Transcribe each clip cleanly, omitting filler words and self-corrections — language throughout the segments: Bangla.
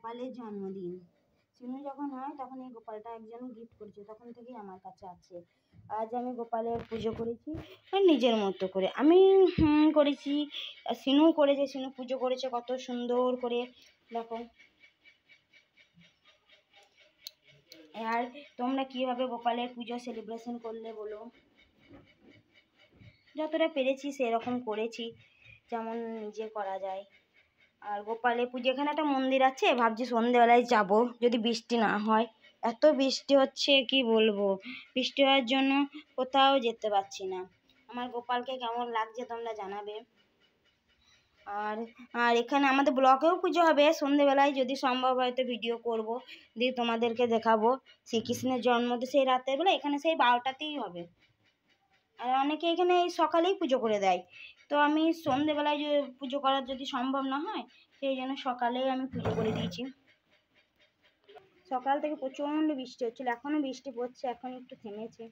গোপালের জন্মদিন। সিনু যখন হয় তখন এই গোপালটা একজন গিফট করেছে, তখন থেকেই আমার কাছে আছে। আজ আমি গোপালের পুজো করেছি নিজের মতো করে। আমি করেছি, সিনু করেছে, সিনু পুজো করেছে কত সুন্দর করে, দেখো। আর তোমরা কীভাবে গোপালের পুজো সেলিব্রেশন করলে বলো? যতটা পেরেছি সেরকম করেছি, যেমন নিজে করা যায়। আর গোপালের পুজো, এখানে একটা মন্দির আছে, ভাবছি সন্ধেবেলায় যাব, যদি বৃষ্টি না হয়। এত বৃষ্টি হচ্ছে কি বলবো, বৃষ্টি হওয়ার জন্য কোথাও যেতে পারছি না। আমার গোপালকে কেমন লাগছে তোমরা জানাবে। আর আর এখানে আমাদের ব্লকেও পুজো হবে সন্ধেবেলায়, যদি সম্ভব হয় তো ভিডিও করব, দিয়ে তোমাদেরকে দেখাবো। শ্রীকৃষ্ণের জন্মদিন সেই রাতের বেলা, এখানে সেই 12টাতেই হবে। আর অনেকে এখানে এই সকালেই পুজো করে দেয়, তো আমি সন্ধেবেলায় পুজো করার যদি সম্ভব না হয়, সেই জন্য সকালেই আমি পুজো করে দিয়েছি। সকাল থেকে প্রচণ্ড বৃষ্টি হচ্ছিল, এখনও বৃষ্টি পড়ছে, এখন একটু থেমেছে।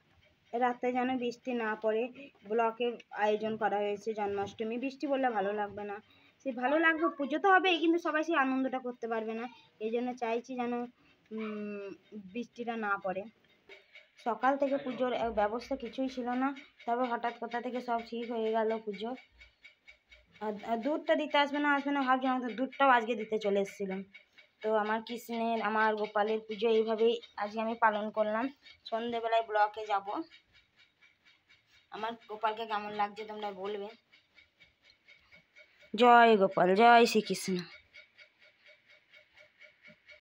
রাতে যেন বৃষ্টি না পড়ে, ব্লকে আয়োজন করা হয়েছে জন্মাষ্টমী। বৃষ্টি পড়লে ভালো লাগবে না, সে ভালো লাগবে, পুজো তো হবেই, কিন্তু সবাই সেই আনন্দটা করতে পারবে না। এই জন্য চাইছি যেন বৃষ্টিটা না পড়ে। সকাল থেকে পুজোর ব্যবস্থা কিছুই ছিল না, তবে হঠাৎ কোথা থেকে সব ঠিক হয়ে গেল পুজো। আর দুধটা দিতে আসবে না ভাবছিলাম, তো দুধটাও আজকে দিতে চলে এসেছিলাম। তো আমার কৃষ্ণের, আমার গোপালের পুজো এইভাবেই আজকে আমি পালন করলাম। সন্ধেবেলায় ব্লকে যাব। আমার গোপালকে কেমন লাগছে তোমরা বলবে। জয় গোপাল, জয় শ্রীকৃষ্ণ।